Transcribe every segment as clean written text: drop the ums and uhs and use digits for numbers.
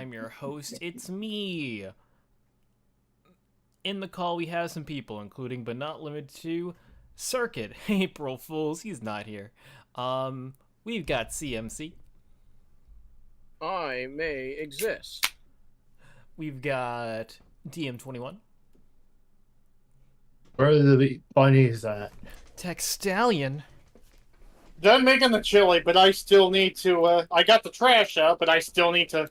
I'm your host. It's me. In the call, we have some people, including but not limited to Circuit. April Fools, he's not here. We've got CMC. I may exist. We've got DM21. Where the bunny is at? Tex Stallion. Done making the chili, but I still need to, I got the trash out, but I still need to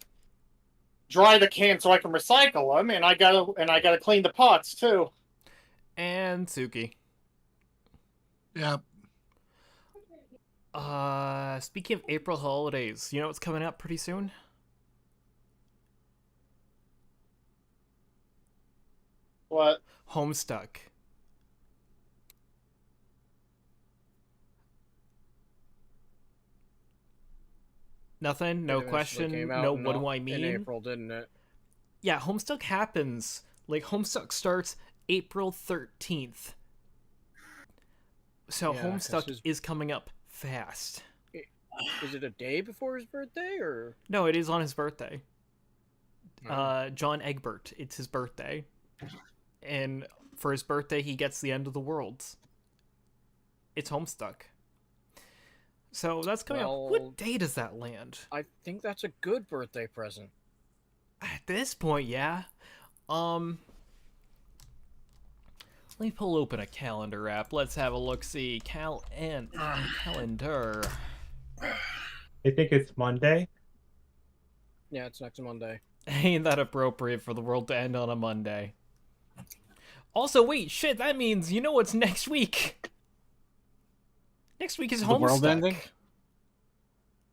dry the cans so I can recycle them, and I gotta clean the pots, too. And Suki. Yep. Speaking of April holidays, you know what's coming up pretty soon? What? Homestuck. Nothing? No question? No, what do I mean? In April, didn't it? Yeah, Homestuck happens. Like, Homestuck starts April 13th. So Yeah, Homestuck is coming up fast. Is it a day before his birthday, or? No, it is on his birthday. Oh. John Egbert. It's his birthday. And for his birthday, he gets the end of the world. It's Homestuck. So that's coming up. What day does that land? I think that's a good birthday present. At this point, yeah. Let me pull open a calendar app. Let's have a look-see. Calendar. I think it's Monday. Yeah, it's next Monday. Ain't that appropriate for the world to end on a Monday? Also, wait, shit, that means, you know what's next week? Next week is Homestuck. The world ending?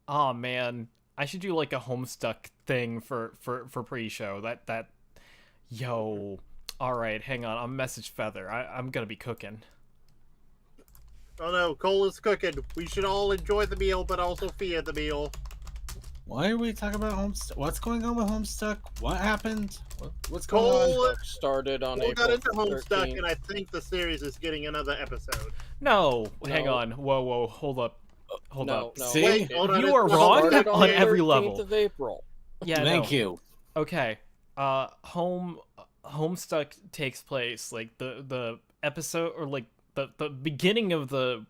Oh man, I should do like a Homestuck thing for pre-show. Yo. All right, hang on. I'll message Feather. I'm gonna be cooking. Oh no, Cole is cooking. We should all enjoy the meal, but also fear the meal. Why are we talking about Homestuck? What's going on with Homestuck? What happened? What's going on? Cole Started on Cole April got into Homestuck, 13th. and I think the series is getting another episode. No, hang No. on. Whoa, hold up. Hold up. No. See? Wait, hold on, You it's are not wrong started on on every 13th level. of April. Yeah, Thank no. you. Okay. Homestuck takes place like the episode, or like the beginning of the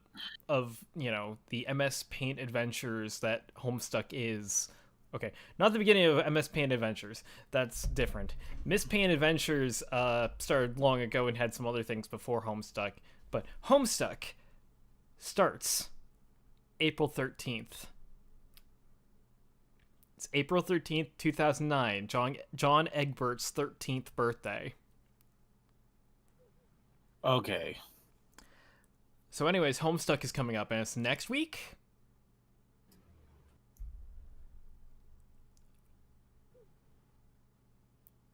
MS Paint adventures that Homestuck is. Okay, not the beginning of MS Paint Adventures. That's different. Miss Paint Adventures started long ago and had some other things before Homestuck, but Homestuck starts April 13th. It's April 13th, 2009. John Egbert's 13th birthday. Okay. So anyways, Homestuck is coming up, and it's next week?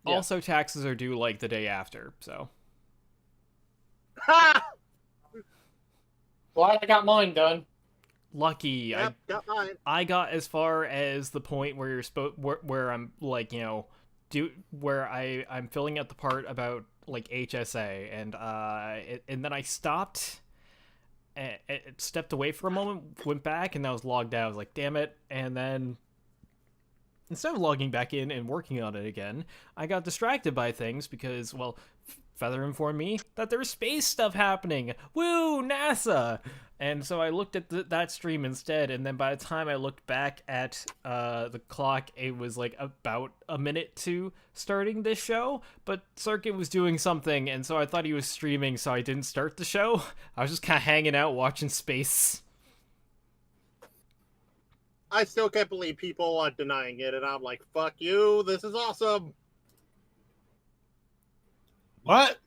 Yeah. Also, taxes are due, like, the day after, so... Ha! Glad I got mine done. Lucky. Yep, got mine. I got as far as the point where you're where I'm, like, where I'm filling out the part about, like, HSA, and then I stopped... It stepped away for a moment, went back, and I was logged out. I was like, damn it. And then, instead of logging back in and working on it again, I got distracted by things because, well, Feather informed me that there was space stuff happening. Woo, NASA! And so I looked at that stream instead, and then by the time I looked back at the clock, it was like about a minute to starting this show, but Circuit was doing something, and so I thought he was streaming, so I didn't start the show. I was just kind of hanging out watching space. I still can't believe people are denying it, and I'm like, fuck you, this is awesome. What?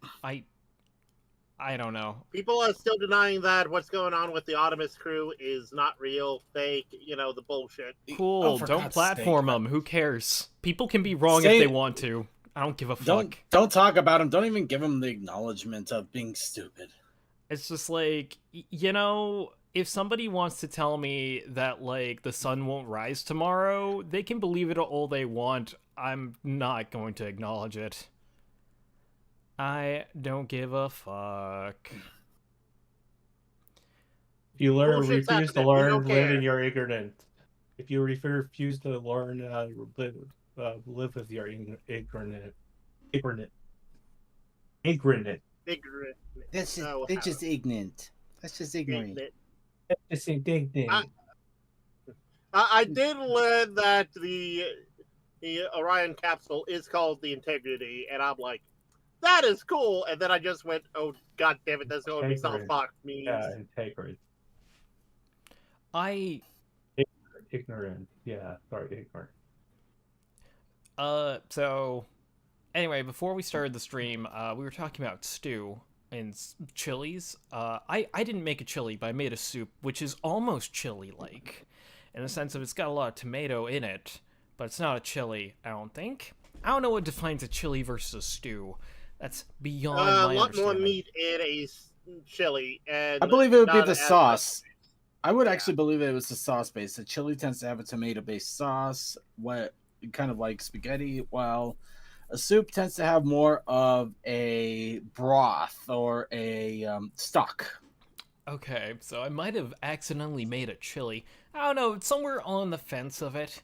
I don't know. People are still denying that what's going on with the Artemis crew is not real, fake, the bullshit. Cool, Oh, for don't God's platform sake. them. Who cares? People can be wrong Say- if they want to. I don't give a fuck. Don't talk about him. Don't even give him the acknowledgement of being stupid. It's just like, if somebody wants to tell me that, like, the sun won't rise tomorrow, they can believe it all they want. I'm not going to acknowledge it. I don't give a fuck. If you Bullshit's refuse to happening, we learn, don't live care. in your ignorance. If you refuse to learn, live live with your ignorant. Ignorant. That's just, Oh, they're how- just ignorant. That's just ignorant. ignorant. It's indignant. I did learn that the Orion capsule is called the Integrity, and I'm like, that is cool. And then I just went, oh god damn it, that's going to be South Integrity. Park memes. Yeah, integrity. Ignorant. Yeah, sorry, ignorant. So anyway, before we started the stream, we were talking about stew and chilies. I didn't make a chili, but I made a soup, which is almost chili-like, in the sense of it's got a lot of tomato in it, but it's not a chili, I don't think. I don't know what defines a chili versus a stew. That's beyond A my lot more understanding. meat in a chili, and I believe it would be not the as sauce. I would Yeah. actually believe it was the sauce base. The chili tends to have a tomato-based sauce, what kind of like spaghetti, while a soup tends to have more of a broth or a stock. Okay, so I might have accidentally made a chili. I don't know, it's somewhere on the fence of it.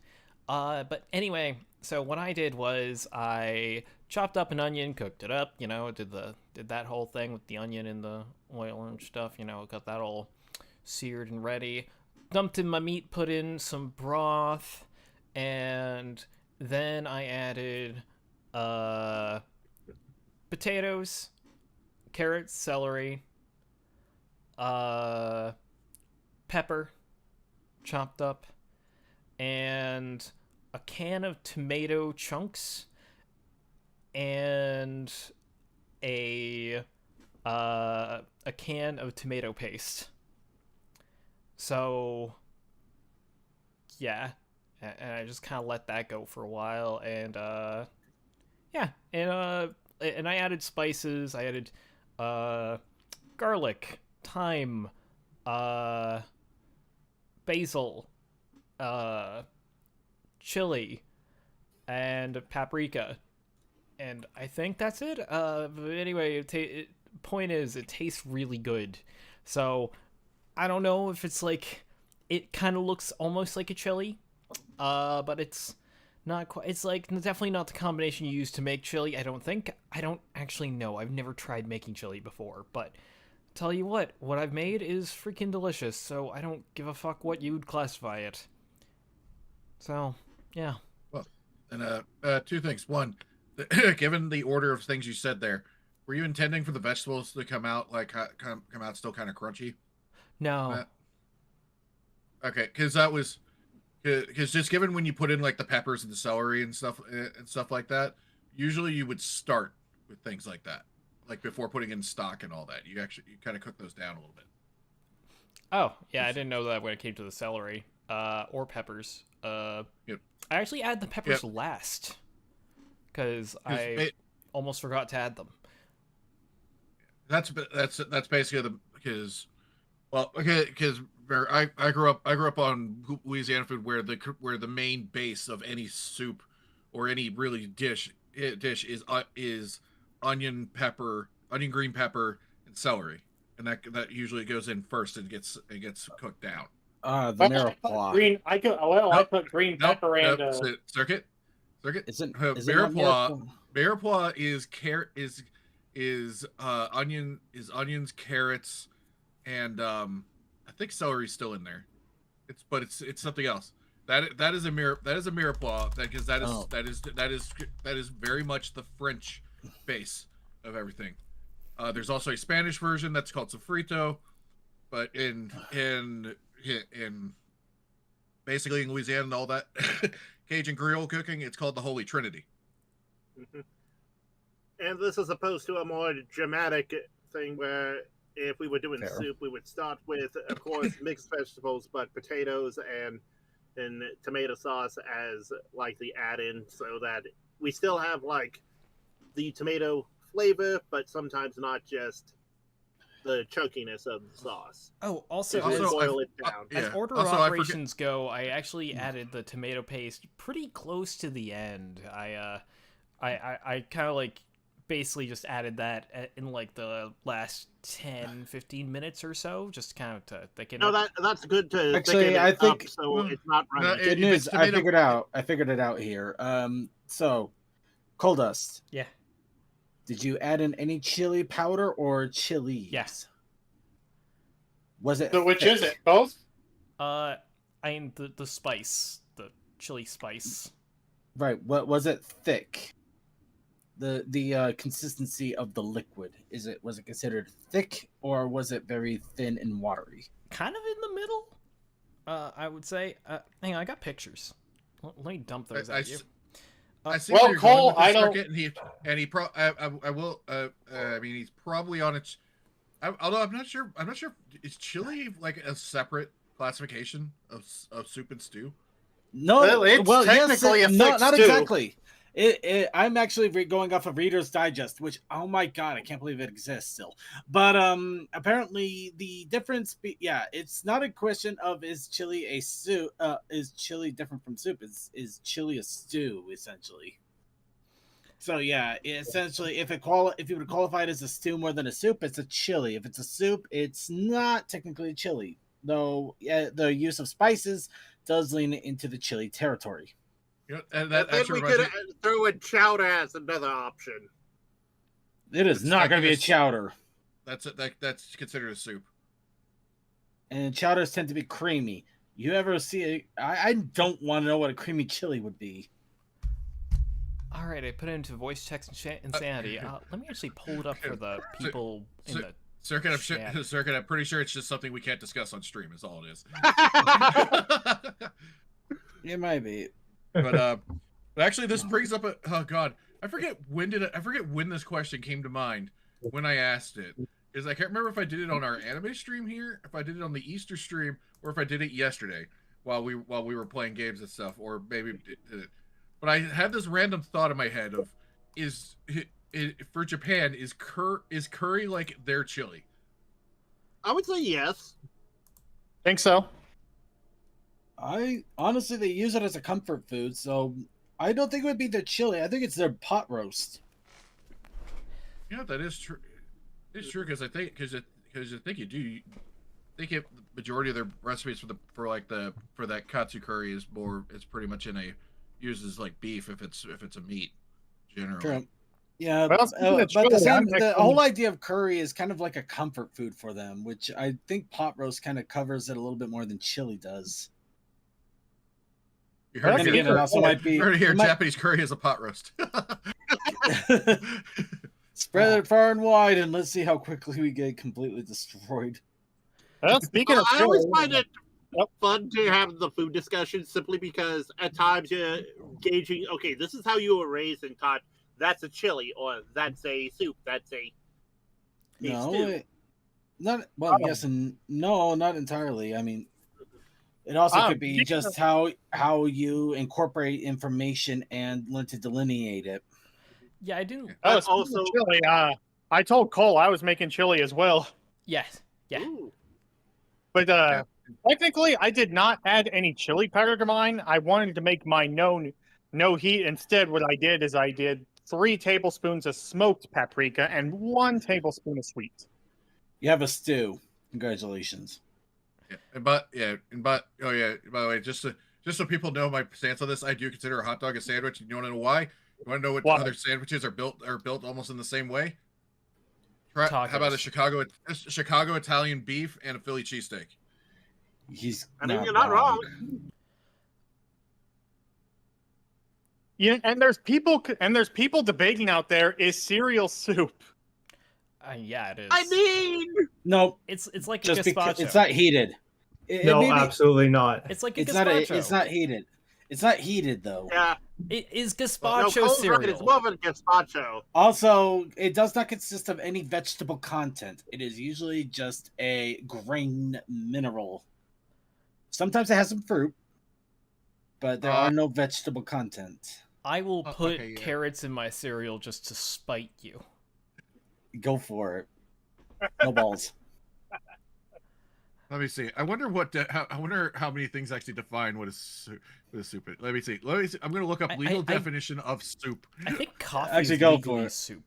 But anyway, so what I did was I chopped up an onion, cooked it up, you know, did that whole thing with the onion and the oil and stuff, you know, got that all seared and ready. Dumped in my meat, put in some broth, and then I added potatoes, carrots, celery, pepper chopped up, and a can of tomato chunks, and a can of tomato paste. So yeah, and I just kind of let that go for a while, and yeah, and I added spices. I added garlic, thyme, basil, chili, and paprika, and I think that's it. But anyway, point is, it tastes really good. So I don't know if it's like, it kind of looks almost like a chili, but it's not quite. It's like definitely not the combination you use to make chili. I don't think. I don't actually know. I've never tried making chili before, but tell you what I've made is freaking delicious. So I don't give a fuck what you'd classify it. So yeah. Well, and two things. One, given the order of things you said there, were you intending for the vegetables to come out like come out still kind of crunchy? No. Okay, because that was because just given when you put in like the peppers and the celery and stuff like that, usually you would start with things like that, like before putting in stock and all that. You kind of cook those down a little bit. Oh yeah, I didn't know that when it came to the celery or peppers. Yep. I actually add the peppers last because I almost forgot to add them. That's basically the because I grew up on Louisiana food where the main base of any soup or any really dish is onion, green pepper, and celery, and that usually goes in first and gets cooked down. The mirepoix. I put green pepper and circuit. Isn't Mirepoix is onions, carrots, and I think celery's still in there. It's something else. That is a mirepoix because that is very much the French base of everything. There's also a Spanish version that's called sofrito, but in basically in Louisiana and all that Cajun Creole cooking, it's called the Holy Trinity. Mm-hmm. And this is opposed to a more dramatic thing where if we were doing soup, we would start with, of course, mixed vegetables, but potatoes and tomato sauce as like the add-in, so that we still have like the tomato flavor, but sometimes not just the chunkiness of the sauce. Oh, also, boil it down. As order of operations go, I actually added the tomato paste pretty close to the end. I kind of like basically just added that in like the last 10-15 minutes or so, just kind of to thicken it. No, that's good to actually I think so it's not running. good news. I figured it out here. So, Coal Dust, Yeah. did you add in any chili powder or chilies? Yes. Was it So which thick? is it? Both? I mean the spice, the chili spice. Right. What was it thick? The consistency of the liquid. Was it considered thick or was it very thin and watery? Kind of in the middle. I would say. Hang on, I got pictures. Let me dump those at you. I see Well, where you're Cole, going with this I don't- circuit, I will. I mean, he's probably on it. Although I'm not sure. I'm not sure. Is chili like a separate classification of soup and stew? No, Well, it's technically a no, thick not stew. exactly. I'm actually going off of Reader's Digest, which, oh my god, I can't believe it exists still. But apparently the difference, it's not a question of is chili a soup? Is chili different from soup? Is chili a stew essentially? So yeah, essentially, if you would qualify it as a stew more than a soup, it's a chili. If it's a soup, it's not technically a chili, though. Yeah, the use of spices does lean into the chili territory. You know, and Then that actually we reminds could me. throw in chowder as another option. It is It's not going to be a technically chowder, That's considered a soup. and chowders tend to be creamy. You ever see I don't want to know what a creamy chili would be. All right, I put it into voice text insanity. Let me actually pull it up for the people in the Circuit, chat. Circuit, I'm pretty sure it's just something we can't discuss on stream. Is all it is. It might be. But actually, this brings up a oh god, I forget when this question came to mind when I asked it. Is I can't remember if I did it on our anime stream here, if I did it on the Easter stream, or if I did it yesterday while we were playing games and stuff, or maybe did it. But I had this random thought in my head of for Japan is curry like their chili? I would say yes. Think so. I honestly, they use it as a comfort food, so I don't think it would be their chili. I think it's their pot roast. You know, that is true. It's true because I think you do. I think the majority of their recipes for that katsu curry is pretty much uses like beef if it's a meat generally. True. Yeah, Well, speaking of but chili, the whole idea of curry is kind of like a comfort food for them, which I think pot roast kind of covers it a little bit more than chili does. You heard And it again, here. it also might be You heard it here. it might- Japanese curry is a pot roast. Spread it far and wide, and let's see how quickly we get completely destroyed. Well, speaking of I always chili, find it fun to have the food discussion simply because at times you're gauging, okay, this is how you were raised and taught that's a chili or that's a soup, that's a No, stew. not well. Yes and no, not entirely. I mean, it also could be just how you incorporate information and learn to delineate it. Yeah, I didn't. oh, But speaking also- of chili, I told Cole I was making chili as well. Yes. Yeah. Ooh. But technically, I did not add any chili powder to mine. I wanted to make my no heat. Instead, what I did is I did 3 tablespoons of smoked paprika and 1 tablespoon of sweet. You have a stew. Congratulations. By the way, just so people know my stance on this, I do consider a hot dog a sandwich. You want to know why? You want to know what Why? other sandwiches are built almost in the same way? How about a Tacos. Chicago Italian beef and a Philly cheesesteak? I mean, you're not wrong. Yeah, and there's people debating out there, is cereal soup? Yeah, it is. I mean, No, it's like a just because gazpacho. it's not heated. No, Maybe- absolutely not. It's like a It's gazpacho. not. It's not heated. It's not heated though. yeah. It is No, gazpacho Cole's cereal. right, it's more of a gazpacho. Also, it does not consist of any vegetable content. It is usually just a grain mineral. Sometimes it has some fruit, but there are no vegetable content. I will put okay, yeah. carrots in my cereal just to spite you. Go for it. No balls. Let me see. I wonder how many things actually define what is soup. Let me see. I'm going to look up legal definition of soup. I think coffee Actually, is go legally for it. soup.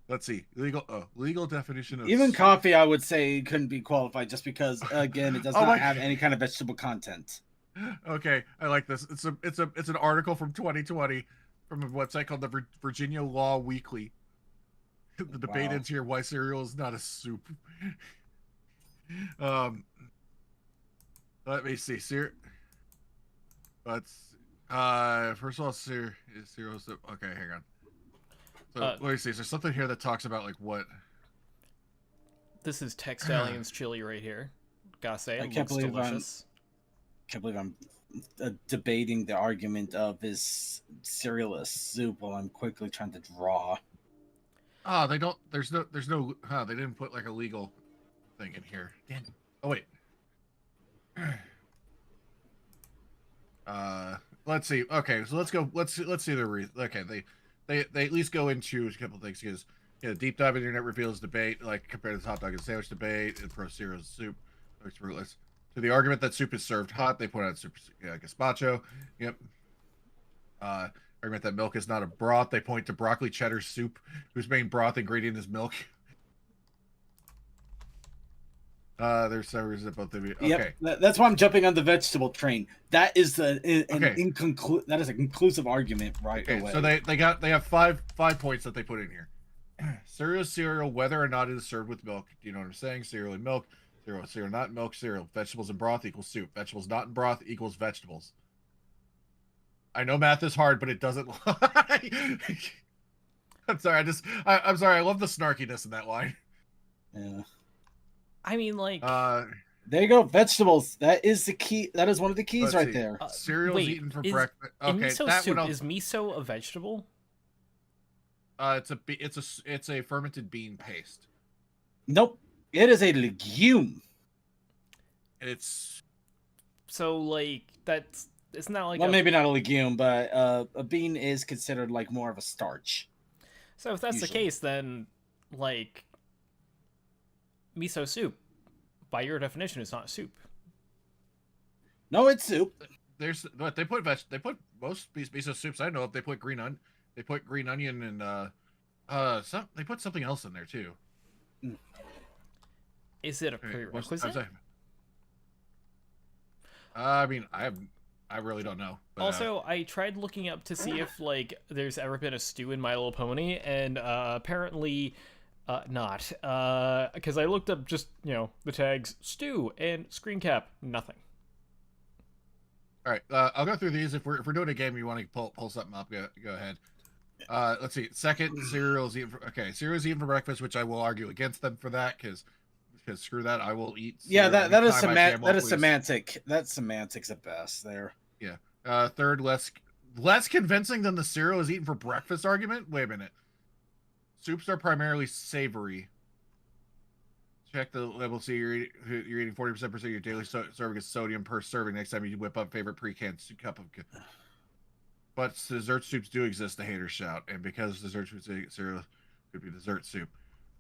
Let's see. Legal definition of Even soup. coffee, I would say, couldn't be qualified just because, again, it does Oh not my- have any kind of vegetable content. Okay, I like this. It's an article from 2020 from a website called the Virginia Law Weekly. The debate ends here: why cereal is not a soup. Let me see. Let's first of all, cereal soup. Okay, hang on. So let me see. Is there something here that talks about like what? This is Textalian's chili right here. Gotta say, I can't believe delicious. I'm debating the argument of is cereal a soup while I'm quickly trying to draw. Oh, they don't. There's no. They didn't put like a legal thing in here. Damn. Oh wait. Let's see. Okay, so let's go. Let's see the reason. Okay, they at least go into a couple things because deep dive internet reveals debate like compared to the hot dog and sandwich debate and pro cereal soup. It's rootless. To the argument that soup is served hot, they point out soup gazpacho. Yep. Argument that milk is not a broth, they point to broccoli cheddar soup, whose main broth ingredient is milk. There's some reasons about the okay. Yep, that's why I'm jumping on the vegetable train. That is that is a conclusive argument right away. So they have five points that they put in here. Cereal, whether or not it is served with milk. Do you know what I'm saying? Cereal and milk. Cereal not milk. Cereal. Vegetables and broth equals soup. Vegetables not in broth equals vegetables. I know math is hard, but it doesn't lie. I'm sorry. I'm sorry. I love the snarkiness in that line. Yeah. I mean, like, there you go. Vegetables. That is the key. That is one of the keys right there. Cereal is eaten for breakfast. In Okay, miso that soup, one is miso a vegetable? It's a fermented bean paste. Nope. It is a legume. It's so like that's it's not like maybe not a legume, but a bean is considered like more of a starch. So if that's the case, then like miso soup, by your definition, is not soup. No, it's soup. There's what they put most miso soups I know of. They put green onion and they put something else in there too. Is it a prerequisite? I mean, I really don't know. But, also, I tried looking up to see if like there's ever been a stew in My Little Pony, and apparently not. Because I looked up just the tags stew and screen cap, nothing. All right, I'll go through these. If we're doing a game, you want to pull something up, go ahead. Let's see. Second, cereals eaten cereals eaten for breakfast, which I will argue against them for that because screw that, I will eat. Yeah, that is semantic. That's semantics at best there. Yeah. Third, less convincing than the cereal is eaten for breakfast argument. Wait a minute. Soups are primarily savory. Check the label. See you're eating 40% of your daily serving of sodium per serving. Next time you whip up favorite pre-canned cup of. But dessert soups do exist, the haters shout, and because dessert soups cereal could be dessert soup.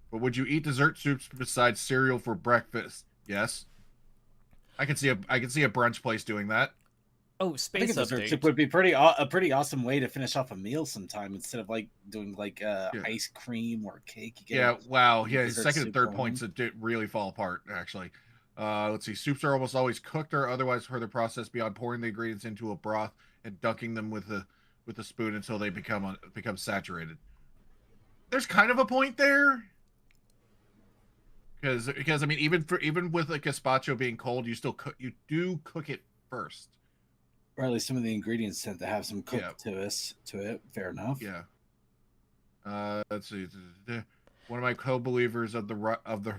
But would you eat dessert soups besides cereal for breakfast? Yes. I can see a brunch place doing that. Oh, space update. Dessert soup would be a pretty awesome way to finish off a meal sometime instead of like doing like ice cream or cake. Wow. Yeah, second and third points that did really fall apart actually. Let's see. Soups are almost always cooked or otherwise further processed beyond pouring the ingredients into a broth and dunking them with a spoon until they become saturated. There's kind of a point there. Because I mean, even with like gazpacho being cold, you do cook it first. Or at least some of the ingredients tend to have some cook to it. Fair enough. Yeah. Let's see. One of my co-believers of the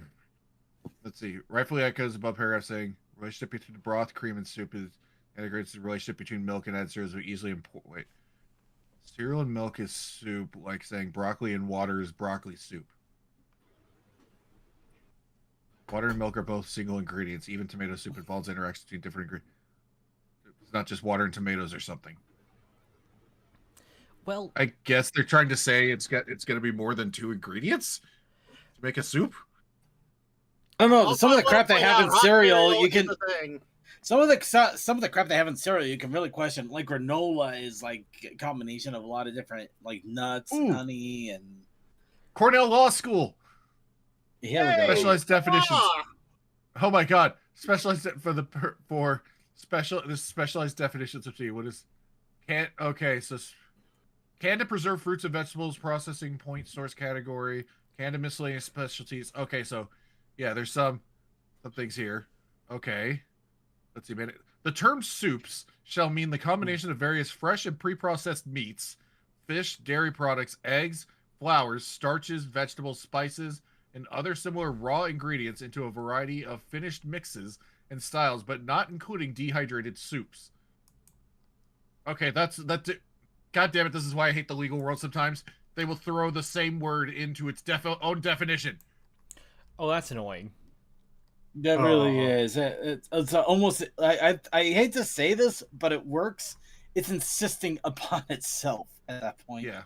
let's see. Rightfully echoes above paragraph saying relationship between broth, cream, and soup is integrates the relationship between milk and added cereals are easily important. Wait. Cereal and milk is soup, like saying broccoli and water is broccoli soup. Water and milk are both single ingredients. Even tomato soup involves interactions between different ingredients. It's not just water and tomatoes or something. Well, I guess they're trying to say it's going to be more than 2 ingredients to make a soup. I don't know. Some of the crap they have in cereal, you can. Some of the crap they have in cereal, you can really question. Like granola is like a combination of a lot of different like nuts, honey, and Cornell Law School. Here we go. Specialized definitions. Oh my god! Specialized for specialized definitions of tea. What is can't? Okay, so canned and preserved fruits and vegetables processing point source category. Canned and miscellaneous specialties. Okay, so yeah, there's some things here. Okay, let's see, man. The term soups shall mean the combination of various fresh and pre-processed meats, fish, dairy products, eggs, flours, starches, vegetables, spices, and other similar raw ingredients into a variety of finished mixes and styles, but not including dehydrated soups. Okay, that's it. God damn it, this is why I hate the legal world sometimes. They will throw the same word into its own definition. Oh, that's annoying. That really is. It's almost. I hate to say this, but it works. It's insisting upon itself at that point. Yeah.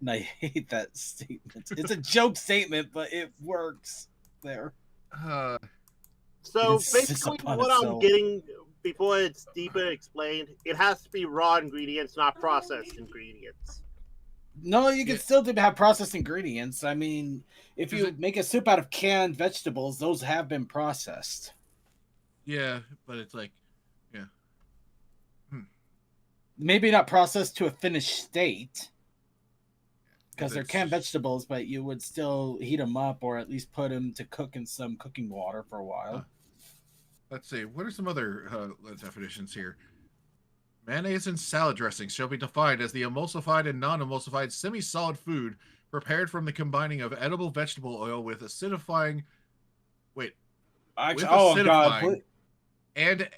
And I hate that statement. It's a joke statement, but it works there. So It insists basically, upon what I'm itself. getting before it's deeper explained, it has to be raw ingredients, not processed ingredients. No, you can still have processed ingredients. I mean, if you make a soup out of canned vegetables, those have been processed. Yeah, but it's like, yeah. Maybe not processed to a finished state, because they're It's canned just- vegetables, but you would still heat them up or at least put them to cook in some cooking water for a while. Let's see. What are some other definitions here? Mayonnaise and salad dressings shall be defined as the emulsified and non-emulsified semi-solid food prepared from the combining of edible vegetable oil with acidifying. Wait. Actually, with oh acidifying god,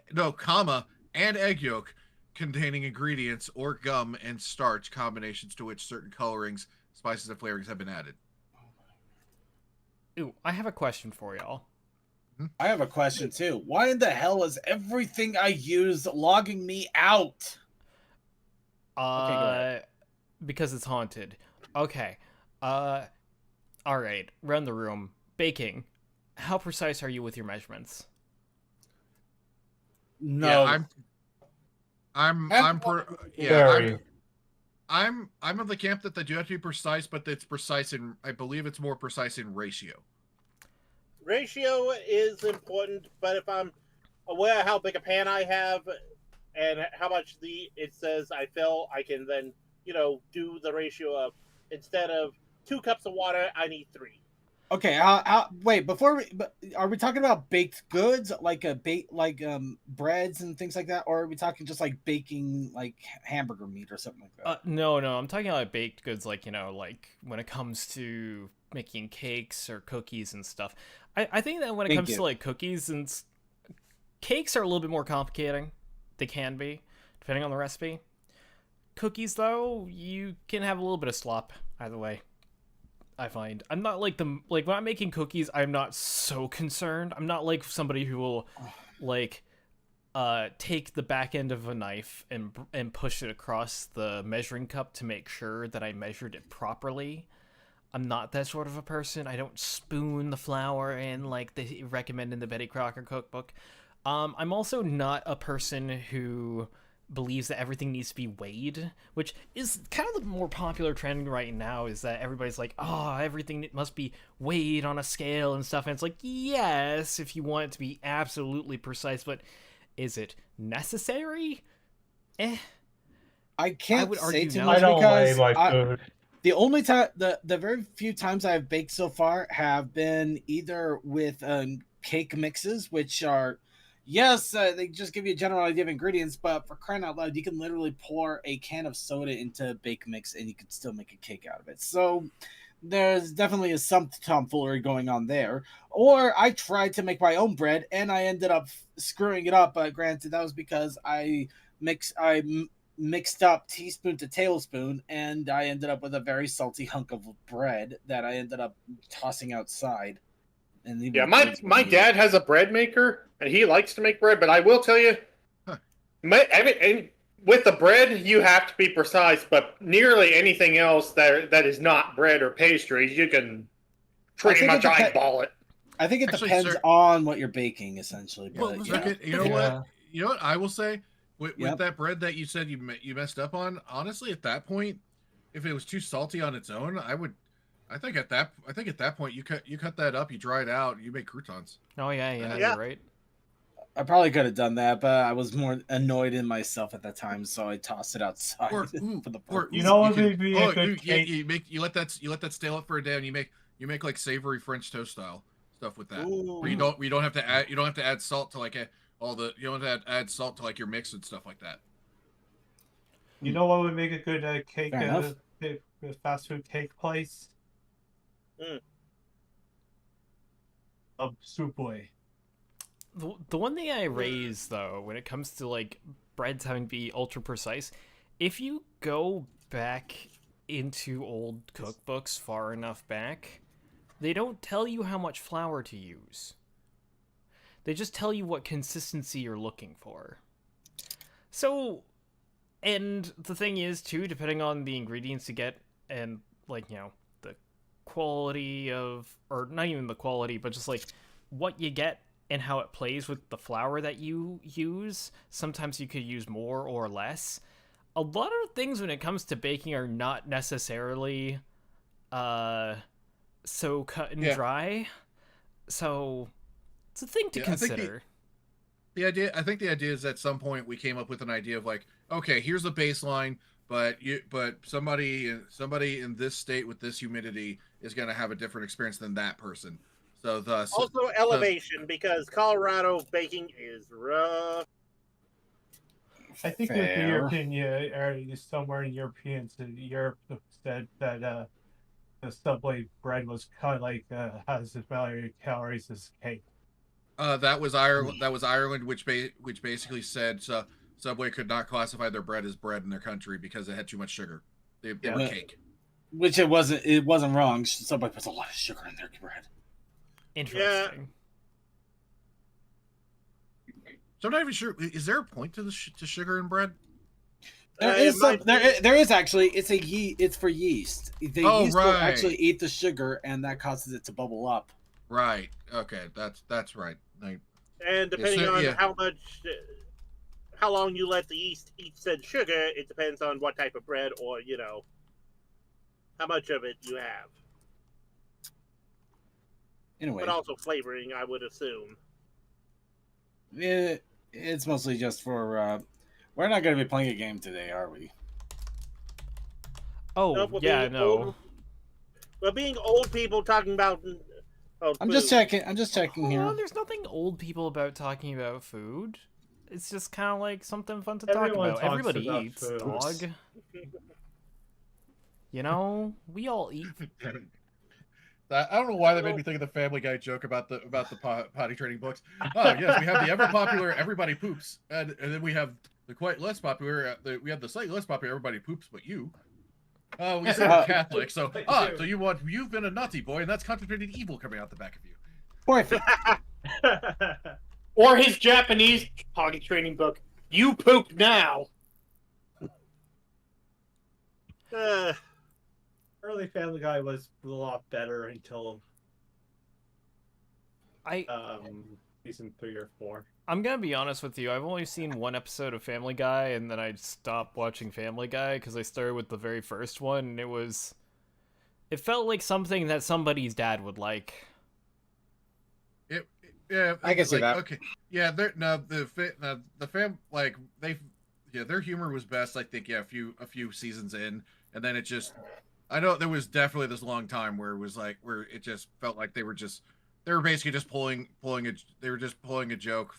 and egg yolk containing ingredients or gum and starch combinations to which certain colorings, spices, and flavorings have been added. Ooh, I have a question for y'all. I have a question too. Why in the hell is everything I use logging me out? go ahead. Because it's haunted. Okay. All right. Run the room. Baking. How precise are you with your measurements? No, Yeah, I'm Very. I'm of the camp that they do have to be precise, but it's precise in, I believe it's more precise in ratio. Ratio is important, but if I'm aware how big a pan I have and how much it says I fill, I can then, do the ratio of, instead of 2 cups of water, I need 3. Okay, wait, are we talking about baked goods like breads and things like that, or are we talking just like baking like hamburger meat or something like that? No, I'm talking about baked goods, like when it comes to making cakes or cookies and stuff. I think that when it comes to like cookies and cakes are a little bit more complicating. They can be, depending on the recipe. Cookies, though, you can have a little bit of slop either way. I find I'm not like when I'm making cookies, I'm not so concerned. I'm not like somebody who will take the back end of a knife and push it across the measuring cup to make sure that I measured it properly. I'm not that sort of a person. I don't spoon the flour in like they recommend in the Betty Crocker cookbook. I'm also not a person who believes that everything needs to be weighed, which is kind of the more popular trend right now, is that everybody's like, oh, everything must be weighed on a scale and stuff. And it's like, yes, if you want it to be absolutely precise, but is it necessary? I can't would say argue too no. much I don't weigh because my food. the only time, the very few times I've baked so far have been either with cake mixes, which are, yes, they just give you a general idea of ingredients, but for crying out loud, you can literally pour a can of soda into a bake mix and you can still make a cake out of it. So there's definitely some tomfoolery going on there. Or I tried to make my own bread and I ended up screwing it up. Granted, that was because I mixed up teaspoon to tablespoon, and I ended up with a very salty hunk of bread that I ended up tossing outside. And even Yeah, the kids my wouldn't eat dad has a bread maker, and he likes to make bread. But I will tell you, and with the bread, you have to be precise. But nearly anything else that is not bread or pastries, you can pretty think much it depe- eyeball it. I think it Actually, depends sir- on what you're baking, essentially. Well, But, look you know Yeah. what? You know what I will say with Yep. that bread that you said you messed up on. Honestly, at that point, if it was too salty on its own, I think at that point you cut that up, you dry it out, you make croutons. Oh yeah, Yeah. you're right. I probably could have done that, but I was more annoyed in myself at that time, so I tossed it outside Or, for the or purpose. You know what can- would be a good cake? you let that stale up for a day, and you make like savory French toast style stuff with that. Ooh. Where you don't have to add salt to like you don't have to add salt to like your mix and stuff like that. You know what would make a good cake? Fair enough. Fast food cake place. A soup boy. The one thing I raise, though, when it comes to, like, breads having to be ultra precise, if you go back into old cookbooks far enough back, they don't tell you how much flour to use. They just tell you what consistency you're looking for. So, and the thing is, too, depending on the ingredients you get and, like, you know, the quality of, or not even the quality, but just, like, what you get and how it plays with the flour that you use. Sometimes you could use more or less. A lot of things when it comes to baking are not necessarily so cut and dry. So it's a thing to consider. I think the idea is at some point we came up with an idea of like, okay, here's the baseline, but somebody in this state with this humidity is going to have a different experience than that person. So thus Also elevation, because Colorado baking is rough. I think with the European area, somewhere in Europe said that the Subway bread was cut like has as many calories as cake. that was Ireland. That was Ireland, which basically said Subway could not classify their bread as bread in their country because it had too much sugar. They were cake. Which it wasn't. It wasn't wrong. Subway puts a lot of sugar in their bread. Interesting. So I'm not even sure. Is there a point to sugar in bread? There is actually. It's for yeast. The yeast will actually eat the sugar, and that causes it to bubble up. Right. Okay. That's right. And depending on how long you let the yeast eat said sugar, it depends on what type of bread or how much of it you have. Anyway, but also flavoring, I would assume. It's mostly just for. We're not going to be playing a game today, are we? Oh, no. We're being old people talking about. I'm just checking here. There's nothing old people about talking about food. It's just kind of like something fun to talk about. Everybody eats, food. dog. You know, we all eat. I don't know why that made me think of the Family Guy joke about the potty training books. Oh yes, we have the ever popular Everybody Poops, and then we have the quite less popular. We have the slightly less popular Everybody Poops, but you. We say we're Catholic, so so you've been a naughty boy, and that's contemplated evil coming out the back of you. Perfect. Or his Japanese potty training book. You poop now. Early Family Guy was a lot better until season 3 or 4. I'm gonna be honest with you. I've only seen one episode of Family Guy, and then I stopped watching Family Guy because I started with the very first one, and it felt like something that somebody's dad would like. Yeah, I can see that. Okay, yeah, their humor was best. I think a few seasons in, and then it just. I know there was definitely this long time where it was like where it just felt like they were basically just pulling a joke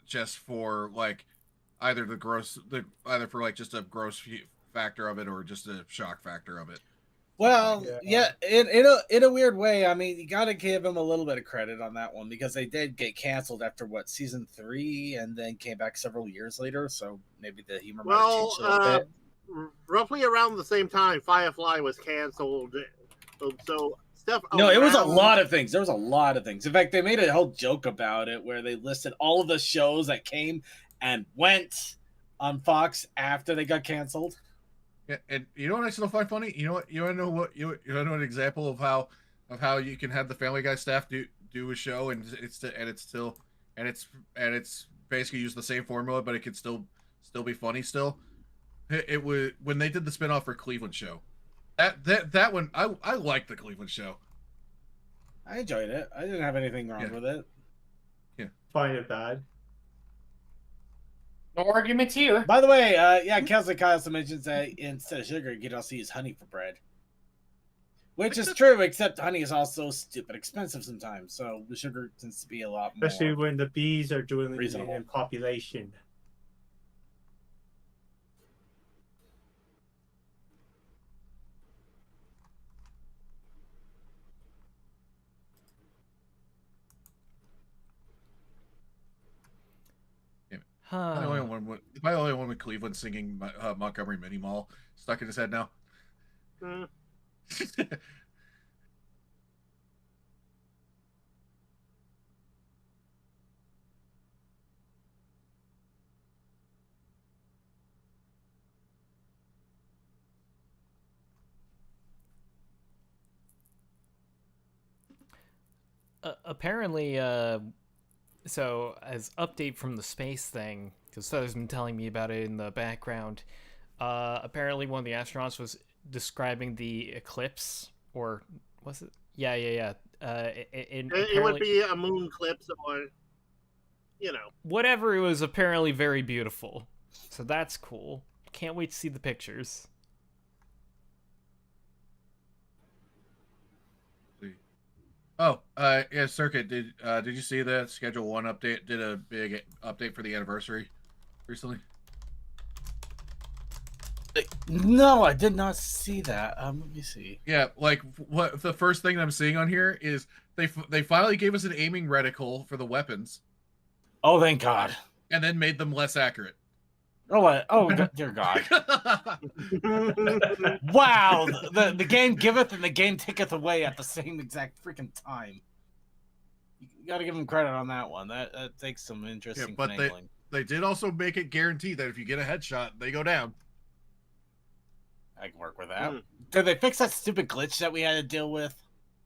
just for like either for like just a gross factor of it or just a shock factor of it. Well, in a weird way. I mean, you got to give them a little bit of credit on that one because they did get canceled after season 3, and then came back several years later. So maybe the humor might have changed a little bit. Roughly around the same time, Firefly was canceled. So stuff. No, it was a lot of things. There was a lot of things. In fact, they made a whole joke about it where they listed all of the shows that came and went on Fox after they got canceled. Yeah, and you know what I still find funny? You know an example of how you can have the Family Guy staff do a show and it's basically use the same formula, but it could still be funny still. It was when they did the spinoff for Cleveland Show. That one I liked the Cleveland Show. I enjoyed it. I didn't have anything wrong with it. Yeah, find it bad. No arguments here. By the way, yeah, Kelsey also mentions that instead of sugar, you could also use honey for bread. Which is true, except honey is also stupid expensive sometimes, so the sugar tends to be a lot more. Especially when the bees are doing it reasonable. in population. Am I the only one with Cleveland singing Montgomery Mini Mall stuck in his head now? Apparently, so as update from the space thing, because Feather's been telling me about it in the background. Apparently, one of the astronauts was describing the eclipse, or was it? Yeah. It would be a moon eclipse, or whatever. It was apparently very beautiful, so that's cool. Can't wait to see the pictures. Oh, yeah, Circuit. Did you see that Schedule 1 update did a big update for the anniversary recently? No, I did not see that. Let me see. Yeah, like what the first thing I'm seeing on here is they finally gave us an aiming reticle for the weapons. Oh, thank God. And then made them less accurate. Oh, dear God. Wow, the game giveth and the game taketh away at the same exact freaking time. You gotta give them credit on that one. That takes some interesting finagling. They did also make it guaranteed that if you get a headshot, they go down. I can work with that. Did they fix that stupid glitch that we had to deal with?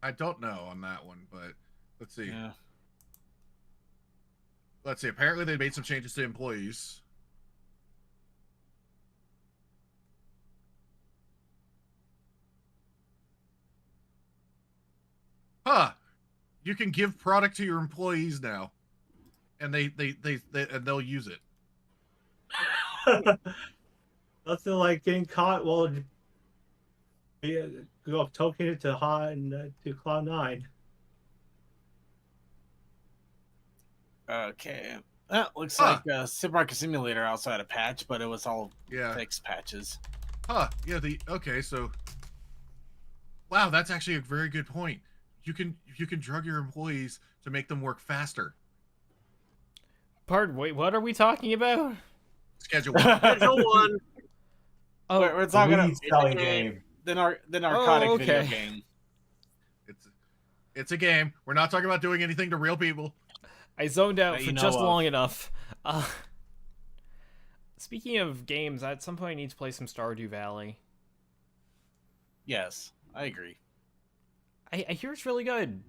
I don't know on that one, but let's see. Yeah. Let's see. Apparently, they made some changes to employees. Huh. You can give product to your employees now. And they'll use it. Nothing like getting caught while go token it to to Cloud9. Okay. That looks like a Supermarket Simulator outside a patch, but it was all fixed patches. Huh. Yeah, okay, so wow, that's actually a very good point. You can drug your employees to make them work faster. Pardon, wait, what are we talking about? Schedule 1. Schedule 1. Oh, we're talking about selling game. The narcotic video game. It's a game. We're not talking about doing anything to real people. I zoned out for just long enough. Speaking of games, at some point I need to play some Stardew Valley. Yes, I agree. I hear it's really good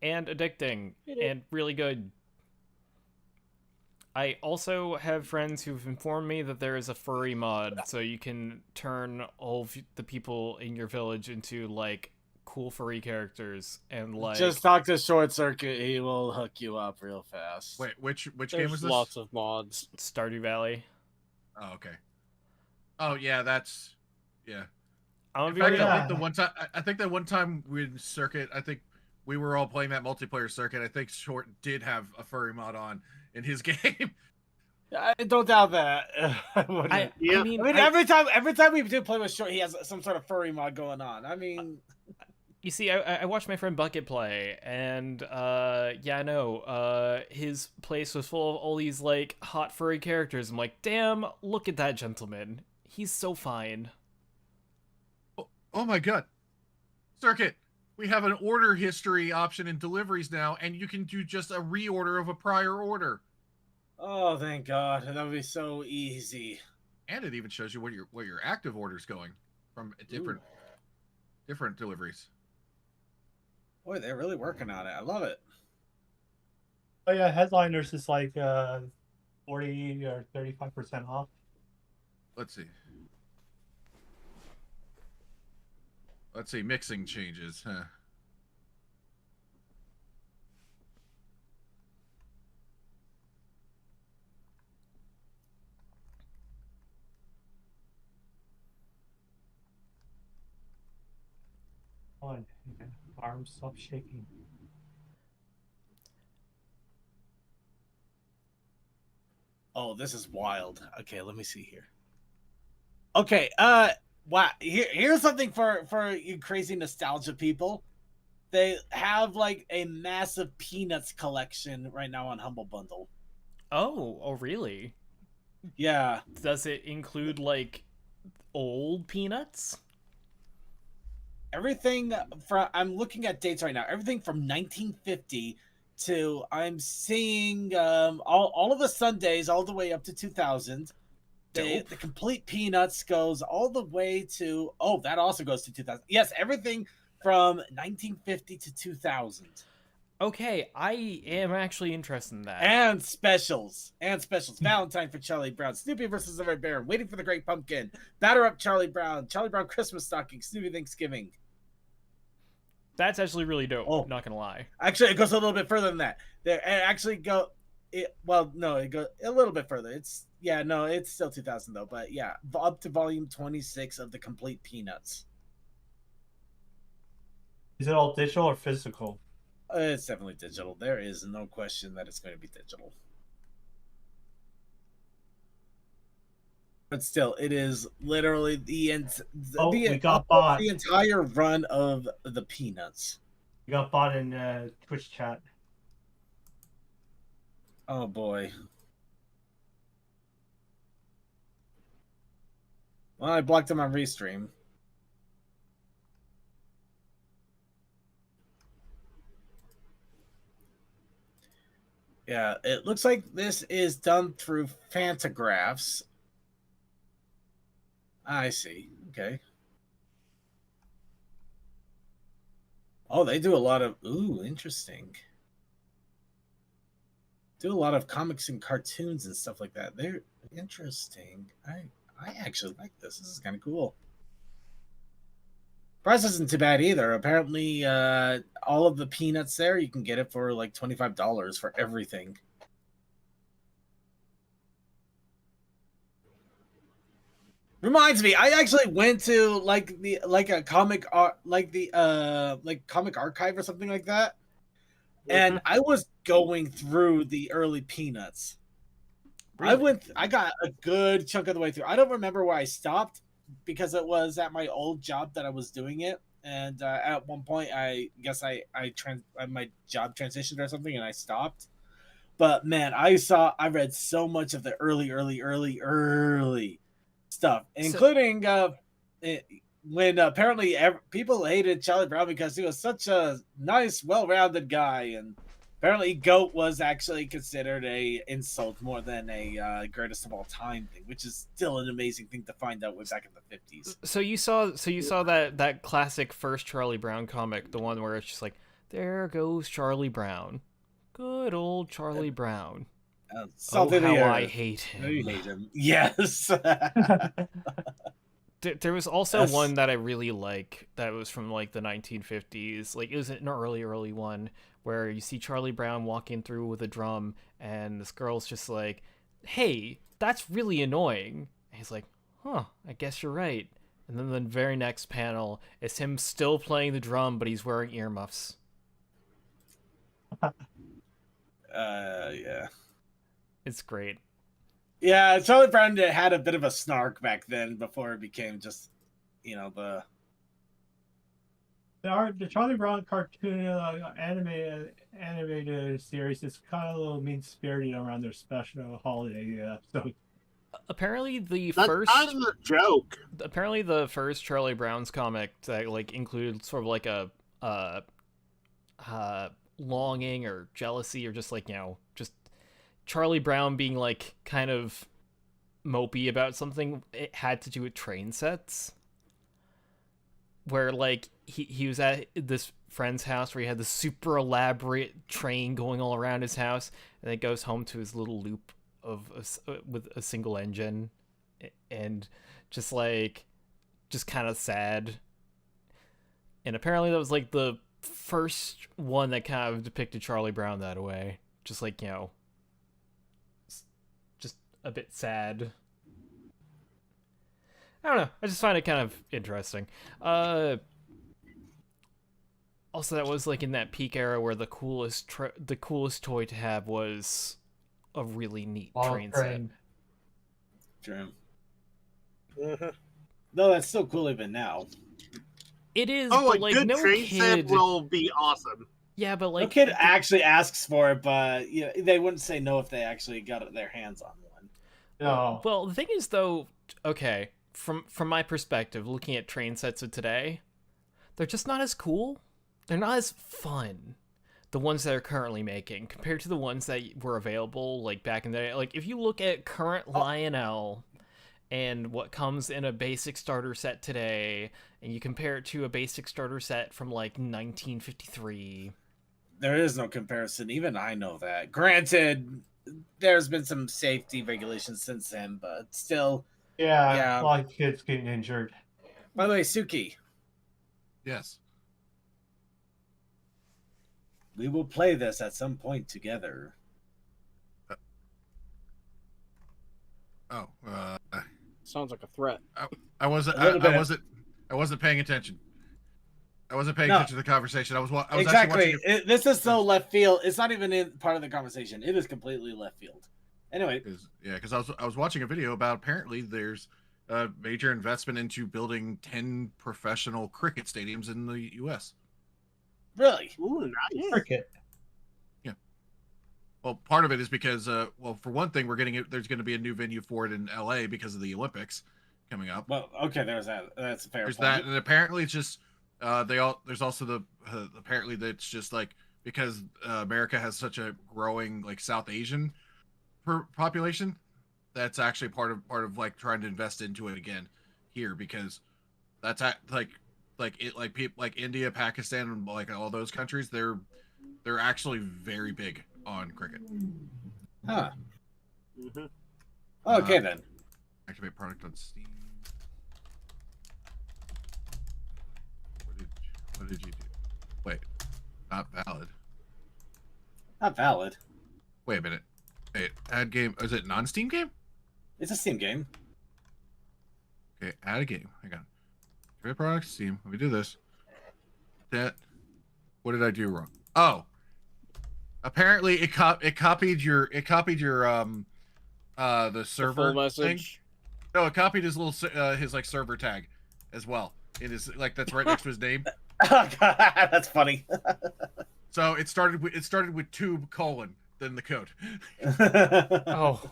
and addicting and really good. I also have friends who've informed me that there is a furry mod, so you can turn all of the people in your village into like cool furry characters, and like just talk to Short Circuit, he will hook you up real fast. Wait, which There's game was this? lots of mods. Stardew Valley. Oh, okay. Oh yeah, that's yeah. I think the one time we in Circuit, I think we were all playing that multiplayer Circuit. I think Short did have a furry mod on in his game. I don't doubt that. I mean, every time we do play with Short, he has some sort of furry mod going on. I mean, you see, I watched my friend Bucket play, and his place was full of all these like hot furry characters. I'm like, damn, look at that gentleman. He's so fine. Oh my God, Circuit. We have an order history option in deliveries now, and you can do just a reorder of a prior order. Oh, thank God. That would be so easy. And it even shows you what your active order's going from different deliveries. Boy, they're really working on it. I love it. Oh yeah, Headliners is like 40 or 35% off. Let's see, mixing changes, huh? on. Arms stop shaking. Oh, this is wild. Okay, let me see here. Okay, wow. Here's something for you crazy nostalgia people. They have like a massive Peanuts collection right now on Humble Bundle. Oh, really? Yeah. Does it include like old Peanuts? Everything from I'm looking at dates right now. Everything from 1950 to I'm seeing all of the Sundays all the way up to 2000. The complete Peanuts goes all the way to that also goes to 2000. Yes, everything from 1950 to 2000. Okay, I am actually interested in that. And specials. Valentine for Charlie Brown, Snoopy versus the Red Baron, Waiting for the Great Pumpkin, Batter Up Charlie Brown Christmas Stocking, Snoopy Thanksgiving. That's actually really dope. Oh. Not gonna lie. Actually, it goes a little bit further than that. It goes a little bit further. It's still 2000 though. But yeah, up to volume 26 of the complete Peanuts. Is it all digital or physical? It's definitely digital. There is no question that it's going to be digital. But still, it is literally the entire run of the Peanuts. We got bought in Twitch chat. Oh boy. Well, I blocked him on Restream. Yeah, it looks like this is done through Fantagraphs. I see. Okay. Oh, they do a lot of... Ooh, interesting. Do a lot of comics and cartoons and stuff like that. They're interesting. I actually like this. This is kind of cool. Price isn't too bad either. Apparently, all of the Peanuts there, you can get it for like $25 for everything. Reminds me, I actually went to comic archive or something like that, and I was going through the early Peanuts. Really? I got a good chunk of the way through. I don't remember where I stopped because it was at my old job that I was doing it, and at one point I guess my job transitioned or something, and I stopped. But man, I read so much of the early stuff, including when apparently people hated Charlie Brown because he was such a nice, well-rounded guy, and apparently GOAT was actually considered a insult more than a greatest of all time thing, which is still an amazing thing to find out way back in the 50s. So you saw that classic first Charlie Brown comic, the one where it's just like, there goes Charlie Brown, good old Charlie Brown. Oh, how I hate him. You hate him. Yes. There was also one that I really like that was from like the 1950s. Like it was an early one where you see Charlie Brown walking through with a drum, and this girl's just like, "Hey, that's really annoying." And he's like, "Huh, I guess you're right." And then the very next panel is him still playing the drum, but he's wearing earmuffs. Yeah. It's great. Yeah, Charlie Brown had a bit of a snark back then before it became just, the Charlie Brown cartoon animated series is kind of a little mean-spirited around their special holiday episode. Apparently That's kind of the joke. Apparently the first Charlie Brown's comic that like included sort of like a longing or jealousy or just like, just Charlie Brown being like kind of mopey about something. It had to do with train sets, where like he was at this friend's house where he had this super elaborate train going all around his house, and then goes home to his little loop with a single engine, and just kind of sad. And apparently that was like the first one that kind of depicted Charlie Brown that way, just like, just a bit sad. I don't know. I just find it kind of interesting. Also, that was like in that peak era where the coolest toy to have was a really neat Ball train set. train. True. Mhm. No, that's still cool even now. It is, Oh, but a like good no train set kid. will be awesome. Yeah, but No like kid actually asks for it, but you know, they wouldn't say no if they actually got their hands on one. No. Well, the thing is though, okay, from my perspective, looking at train sets of today, they're just not as cool. They're not as fun. The ones that are currently making compared to the ones that were available like back in the day. Like if you look at current Lionel and what comes in a basic starter set today, and you compare it to a basic starter set from like 1953. There is no comparison. Even I know that. Granted, there's been some safety regulations since then, but still. Yeah, Yeah. a lot of kids getting injured. By the way, Suki, Yes. we will play this at some point together. Oh, Sounds like a threat. I wasn't. A little bit. I wasn't paying attention. I wasn't paying No. attention to the conversation. I was actually Exactly. watching. This is so left field. It's not even in part of the conversation. It is completely left field. Anyway, Because I was watching a video about apparently there's a major investment into building 10 professional cricket stadiums in the U.S. really, Ooh, nice. Cricket. Well, part of it is because, well, for one thing, there's going to be a new venue for it in L.A. because of the Olympics coming up. well, okay, there's that. That's a fair There's point. that, and apparently it's just there's also the apparently that's just like because America has such a growing like South Asian population, that's actually part of like trying to invest into it again here because that's like India, Pakistan, and like all those countries, they're actually very big on cricket. Huh. hmm Okay then. Activate product on Steam. What did you do? Wait, not valid. Not valid. Wait a minute. Wait, add game. Is it non-Steam game? It's a Steam game. Okay, add a game. Hang on. Activate product Steam. Let me do this. That. What did I do wrong? Oh. Apparently it copied your the server full message. thing. No, it copied his little his like server tag as well. It is like that's right next to his name. Oh, God, that's funny. So it started with tube : then the code. Oh,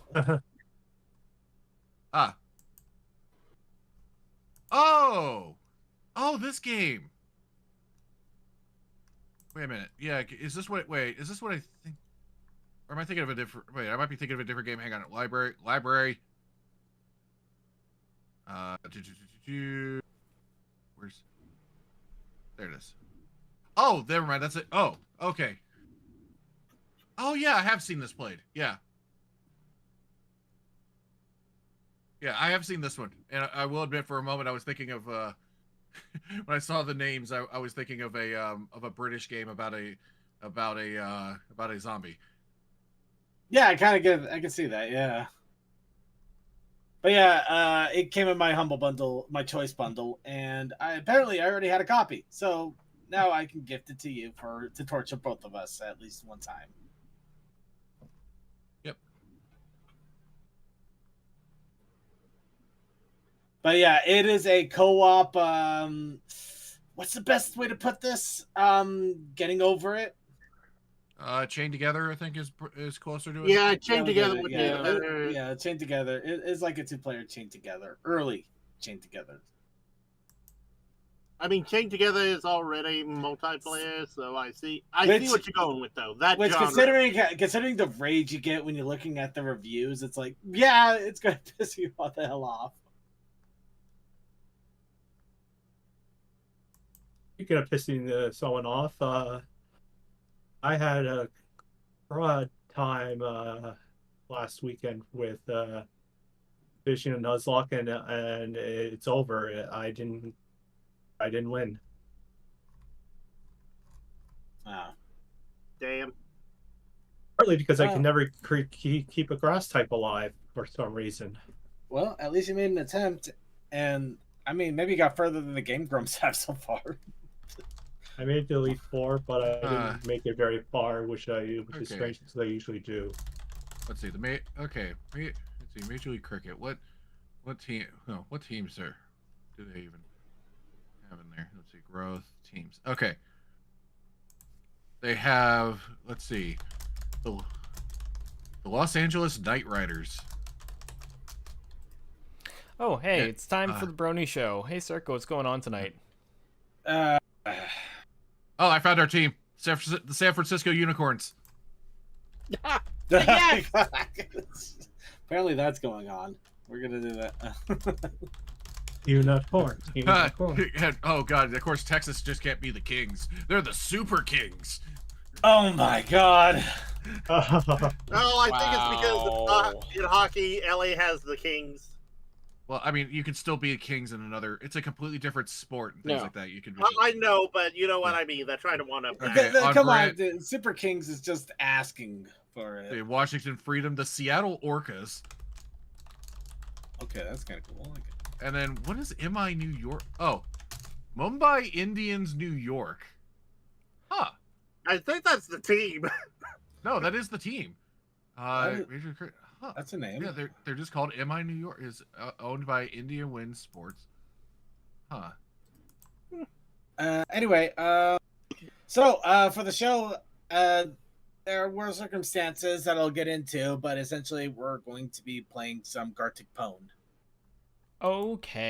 oh, this game. Wait a minute. Yeah, is this what? Wait, is this what I think? Or am I thinking of a different? Wait, I might be thinking of a different game. Hang on. Library. Where's? There it is. Oh, never mind. That's it. Oh, okay. Oh yeah, I have seen this played. Yeah. Yeah, I have seen this one, and I will admit, for a moment, I was thinking of when I saw the names, I was thinking of a British game about a zombie. Yeah, I can see that. Yeah. But yeah, it came in my humble bundle, my choice bundle, and I already had a copy. So now I can gift it to you to torture both of us at least one time. Yep. But yeah, it is a co-op. What's the best way to put this? Getting over it. Chained Together, I think, is closer to it. Yeah, chain together Yeah, with yeah, the other. yeah, chained together. It's like a two-player chained together, early chained together. I mean, chain together is already multiplayer, so I see Which- what you're going with though. That Which, genre. considering the rage you get when you're looking at the reviews, it's like, yeah, it's gonna piss you all the hell off. Speaking of pissing someone off, I had a crud time last weekend with fishing and Nuzlocke, and it's over. I didn't win. Wow. Damn. Partly because I Well- can never keep a grass type alive for some reason. Well, at least you made an attempt, and I mean, maybe you got further than the Game Grumps have so far. I made it to Elite Four, but I didn't make it very far, which is strange because I usually do. Let's see let's see, Major League Cricket. What team? No, what teams are do they even have in there? Let's see, growth teams. Okay, they have. Let's see, the Los Angeles Knight Riders. Oh, hey, it's time for the Brony Show. Hey, Circo, what's going on tonight? Oh, I found our team. The San Francisco Unicorns. Yes! Apparently that's going on. We're gonna do that. Unicorns. Oh god, of course Texas just can't be the Kings. They're the Super Kings. Oh my god. No, I think it's because in hockey, LA has the Kings. Well, I mean, you can still be a Kings in another. It's a completely different sport and things like that. You can. Be... I know, but you know what I mean. They're trying to one up. Okay, Come on, the Super Kings is just asking for it. The Washington Freedom, the Seattle Orcas. Okay, that's kind of cool. I like it. And then what is MI New York? Oh, Mumbai Indians New York. Huh. I think that's the team. No, that is the team. That's a name. Yeah, they're just called MI New York. Is owned by Indian Wind Sports. Huh. Anyway, so for the show, there were circumstances that I'll get into, but essentially we're going to be playing some Gartic Pwn. Okay.